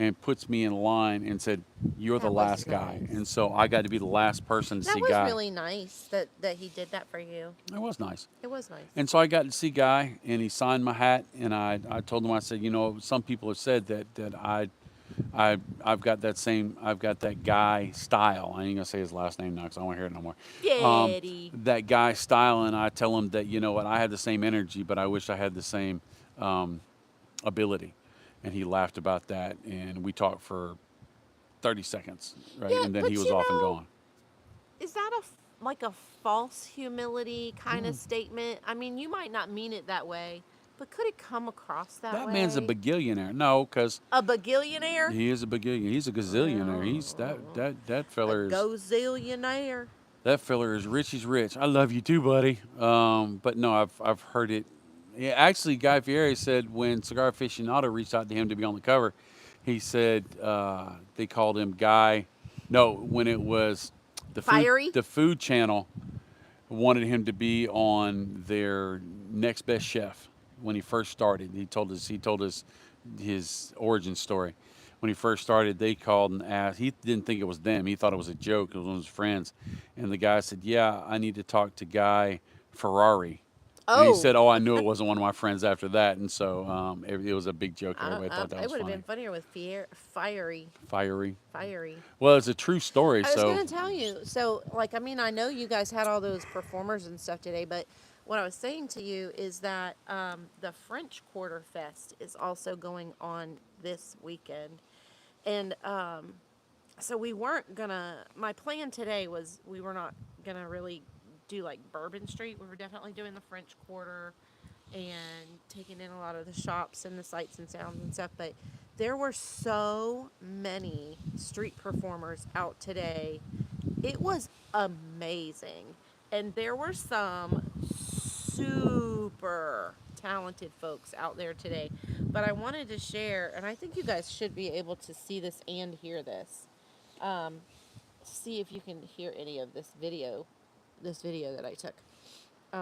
and puts me in line and said, "You're the That was last guy." nice. And so I got to be the last person to That see was Guy. really nice that he did that for you. It was nice. It was nice. And so I got to see Guy, and he signed my hat, and I told him, I said, some people have said that I've got that Guy style. I ain't gonna say his last name now because I don't want to hear it no more. Fieri. That Guy style, and I tell him that I have the same energy, but I wish I had the same ability. And he laughed about that, and we talked for 30 seconds, right? Yeah, And then but he was off and gone. Is that like a false humility kind Mm. of statement? I mean, you might not mean it that way, but could it come across that way? That man's a bagillionaire. No, because A bagillionaire? he is a bagillionaire. He's a gazillionaire. He's that feller is Gozillionaire. that feller is rich. He's rich. I love you too, buddy. But no, I've heard it. Yeah, actually, Guy Fieri said when Cigar Aficionado reached out to him to be on the cover, he said they called him Guy. No, when it was Fiery? the Food Channel wanted him to be on their Next Best Chef when he first started. He told us his origin story. when he first started, they called and asked. He didn't think it was them. He thought it was a joke. It was one of his friends. And the guy said, "Yeah, I need to talk to Guy Ferrari." And he Oh, said, "Oh, I knew it wasn't one of my friends after that." And so it was a big joke. Everybody thought that it was would have funny. been funnier with fiery, Fiery. fiery. Well, it's a true story. I was So gonna tell you. So, like, I mean, I know you guys had all those performers and stuff today, but what I was saying to you is that the French Quarter Fest is also going on this weekend, and so we weren't gonna. My plan today was we were not gonna really do like Bourbon Street. We were definitely doing the French Quarter and taking in a lot of the shops and the sights and sounds and stuff. But there were so many street performers out today. It was amazing. And there were some super talented folks out there today. But I wanted to share, and I think you guys should be able to see this and hear this. See if you can hear any of this video that I took,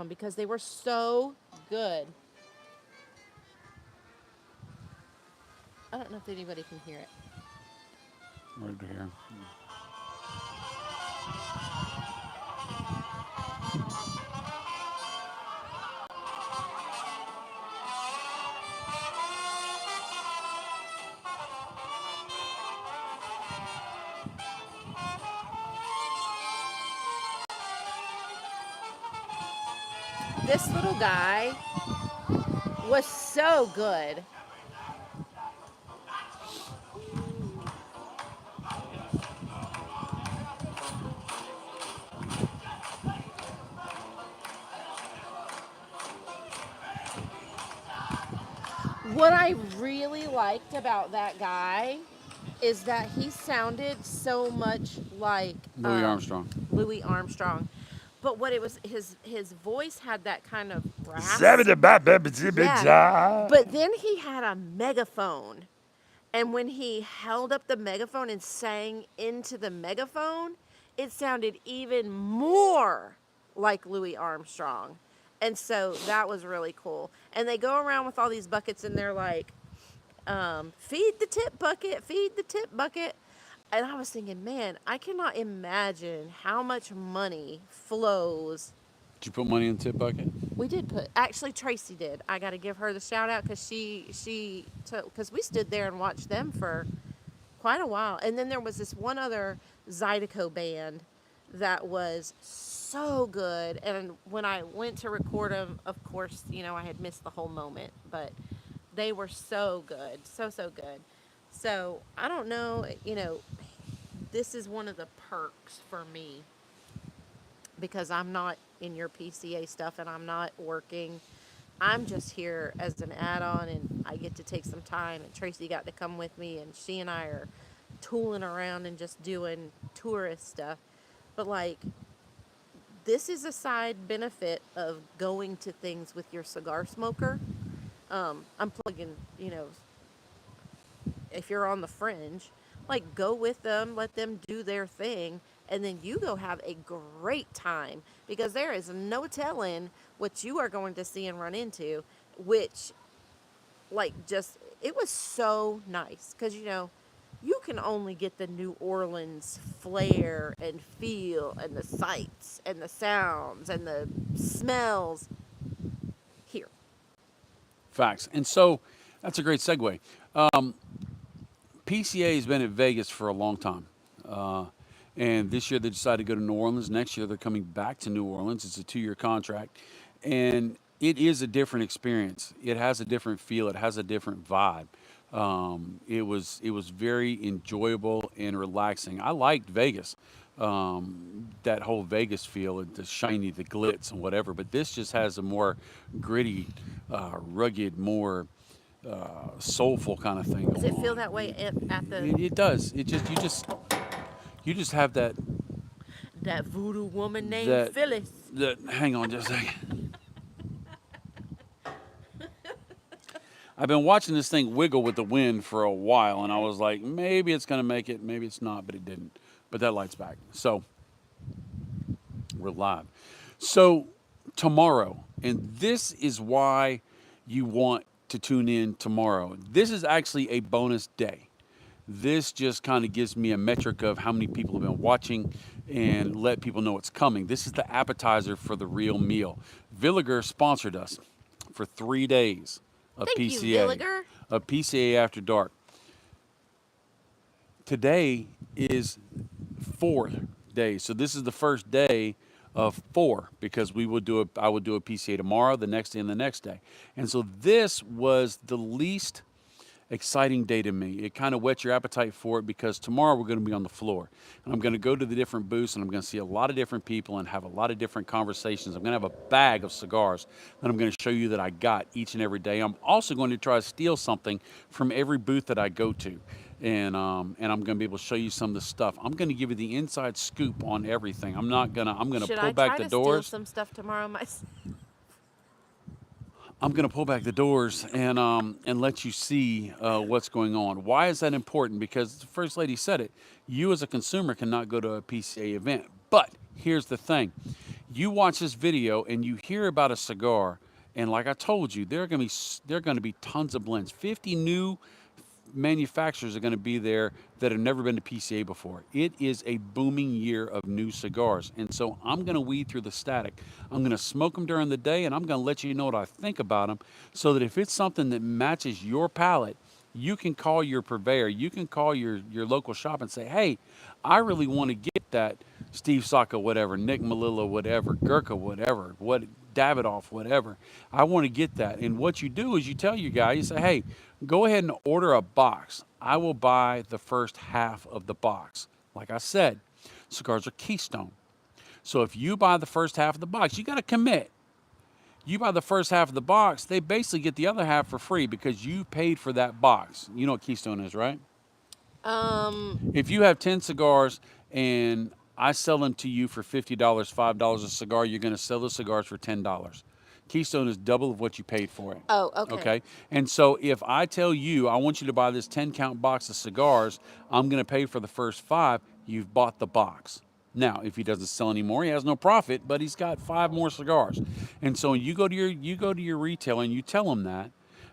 because they were so good. I don't know if anybody can hear it. right here. This little guy was so good. What I really liked about that guy is that he sounded so much like Louis Armstrong. Louis Armstrong. But what it was, his voice had that kind of rasp. Yeah. But then he had a megaphone. And when he held up the megaphone and sang into the megaphone, it sounded even more like Louis Armstrong. And so that was really cool. And they go around with all these buckets and they're like, feed the tip bucket, feed the tip bucket. And I was thinking, man, I cannot imagine how much money flows. Did you put money in the tip bucket? We did put, actually Tracy did. I got to give her the shout out because because we stood there and watched them for quite a while. And then there was this one other Zydeco band that was so good. And when I went to record them, of course, I had missed the whole moment, but they were so good, so good. So I don't know, this is one of the perks for me because I'm not in your PCA stuff and I'm not working. I'm just here as an add-on and I get to take some time, and Tracy got to come with me and she and I are tooling around and just doing tourist stuff. But like, this is a side benefit of going to things with your cigar smoker. I'm plugging, if you're on the fringe, like go with them, let them do their thing, and then you go have a great time because there is no telling what you are going to see and run into, which, like, just, it was so nice because, you can only get the New Orleans flair and feel and the sights and the sounds and the smells here. Facts. And so that's a great segue. PCA has been at Vegas for a long time. And this year they decided to go to New Orleans. Next year they're coming back to New Orleans. It's a 2-year contract. And it is a different experience. It has a different feel. It has a different vibe. It was very enjoyable and relaxing. I liked Vegas, that whole Vegas feel, the shiny, the glitz, and whatever. But this just has a more gritty, rugged, more soulful kind of thing. Does it feel that way at the It does. You just have that that voodoo woman named that Phyllis? that. Hang on just a second. I've been watching this thing wiggle with the wind for a while, and I was like, maybe it's going to make it, maybe it's not, but it didn't. But that light's back. So we're live. So tomorrow, and this is why you want to tune in tomorrow. This is actually a bonus day. This just kind of gives me a metric of how many people have been watching and let people know it's coming. This is the appetizer for the real meal. Villiger sponsored us for 3 days of Thank you, PCA, Villiger. of PCA After Dark. Today is 4 days. So this is the first day of 4 because I would do a PCA tomorrow, the next day, and the next day. And so this was the least exciting day to me. It kind of whets your appetite for it because tomorrow we're going to be on the floor. And I'm going to go to the different booths and I'm going to see a lot of different people and have a lot of different conversations. I'm going to have a bag of cigars that I'm going to show you that I got each and every day. I'm also going to try to steal something from every booth that I go to. And I'm going to be able to show you some of the stuff. I'm going to give you the inside scoop on everything. I'm going to Should pull I back try the to doors. steal some stuff tomorrow myself? I'm going to pull back the doors and let you see what's going on. Why is that important? Because the First Lady said it. You as a consumer cannot go to a PCA event. But here's the thing. You watch this video and you hear about a cigar, and like I told you, there are going to be tons of blends. 50 new manufacturers are going to be there that have never been to PCA before. It is a booming year of new cigars. And so I'm going to weed through the static. I'm going to smoke them during the day and I'm going to let you know what I think about them so that if it's something that matches your palate, you can call your purveyor, you can call your local shop and say, hey, I really want to get that Steve Saka, whatever, Nick Malilla, whatever, Gurkha, whatever, Davidoff, whatever. I want to get that. And what you do is you tell your guy, you say, hey, go ahead and order a box. I will buy the first half of the box. Like I said, cigars are Keystone. So if you buy the first half of the box, you got to commit. You buy the first half of the box, they basically get the other half for free because you paid for that box. You know what Keystone is, right? If you have 10 cigars and I sell them to you for $50, $5 a cigar, you're going to sell the cigars for $10. Keystone is double of what you paid for it. Oh, okay. Okay. And so if I tell you, I want you to buy this 10 count box of cigars, I'm going to pay for the first 5, you've bought the box. Now, if he doesn't sell anymore, he has no profit, but he's got 5 more cigars. And so you go to your retailer and you tell them that,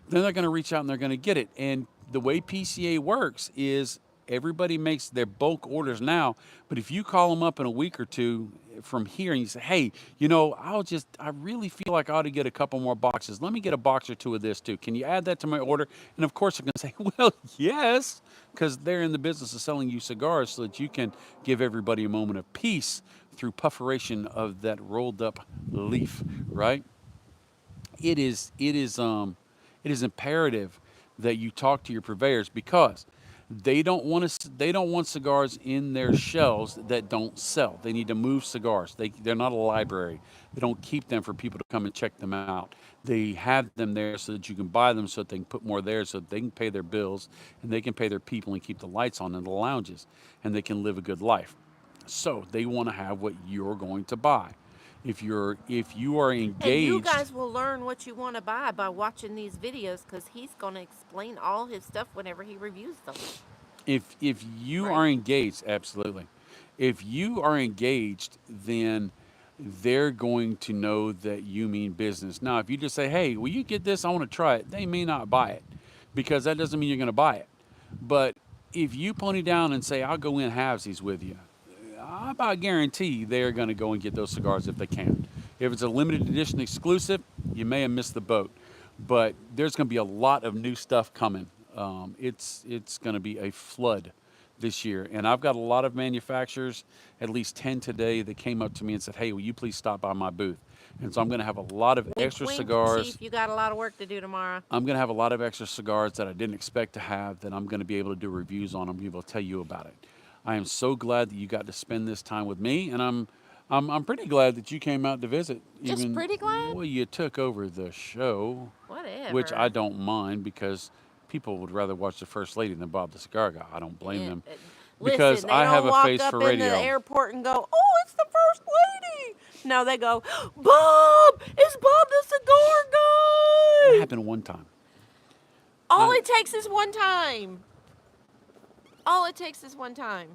then they're going to reach out and they're going to get it. And the way PCA works is everybody makes their bulk orders now, but if you call them up in a week or two from here and you say, hey, I really feel like I ought to get a couple more boxes. Let me get a box or 2 of this too. Can you add that to my order? And of course, they're going to say, well, yes, because they're in the business of selling you cigars so that you can give everybody a moment of peace through pufferation of that rolled up leaf, right? It is imperative that you talk to your purveyors because they don't want cigars in their shelves that don't sell. They need to move cigars. They're not a library. They don't keep them for people to come and check them out. They have them there so that you can buy them so that they can put more there so that they can pay their bills and they can pay their people and keep the lights on in the lounges and they can live a good life. So they want to have what you're going to buy. If you are engaged, And you guys will learn what you want to buy by watching these videos because he's going to explain all his stuff whenever he reviews them. if you Right. are engaged, absolutely. If you are engaged, then they're going to know that you mean business. Now, if you just say, "Hey, will you get this? I want to try it," they may not buy it because that doesn't mean you're going to buy it. But if you pony down and say, "I'll go in halvesies with you," I about guarantee they're going to go and get those cigars if they can. If it's a limited edition exclusive, you may have missed the boat. But there's going to be a lot of new stuff coming. It's going to be a flood this year. And I've got a lot of manufacturers, at least 10 today, that came up to me and said, hey, will you please stop by my booth? And so I'm going to have a lot of Wink, extra wink, cigars. Chief, you got a lot of work to do tomorrow. I'm going to have a lot of extra cigars that I didn't expect to have that I'm going to be able to do reviews on. I'm going to be able to tell you about it. I am so glad that you got to spend this time with me, and I'm pretty glad that you came out to visit. Just pretty glad? Well, you took over the show, Whatever. which I don't mind because people would rather watch the First Lady than Bob the Cigar Guy. I don't blame them because Listen, they I don't have a walk face up for in radio. the airport and go, "Oh, it's the First Lady." No, they go, "Bob, it's Bob the Cigar That Guy." happened one time. All it takes is one time. All it takes is one time.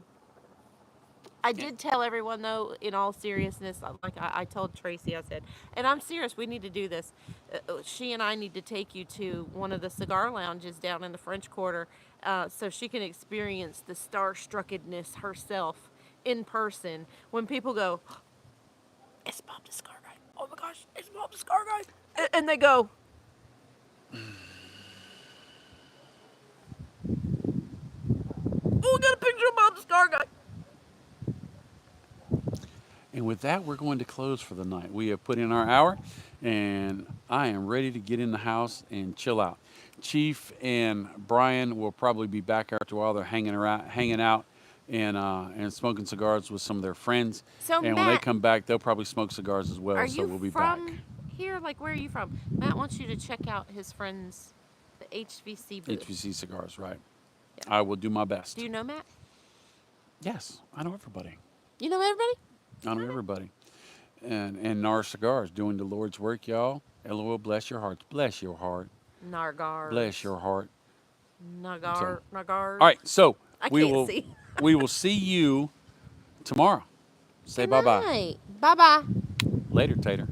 I did tell everyone though, in all seriousness, like I told Tracy, I said, and I'm serious, we need to do this. She and I need to take you to one of the cigar lounges down in the French Quarter, so she can experience the starstruckedness herself in person when people go, "It's Bob the Cigar Guy! Oh my gosh, it's Bob the Cigar Guy!" And they go, "Oh, we got a picture of Bob the Cigar Guy." And with that, we're going to close for the night. We have put in our hour, and I am ready to get in the house and chill out. Chief and Brian will probably be back after a while. They're hanging out, and smoking cigars with some of their friends. So, And when they Matt, come back, they'll probably smoke cigars as well. are So you we'll be back. from here? Like, where are you from? Matt wants you to check out his friends, the HVC booth. HVC cigars, right? Yeah. I will do my best. Do you know Matt? Yes, I know everybody. You know everybody? I know everybody. And NAR Cigars doing the Lord's work, y'all. LOL, bless your hearts. Bless your heart. Nargar. Bless your heart. Nagar. Nagar. All right, so I we can't will see. we will see you tomorrow. Say bye bye. Bye bye. Later, Tater.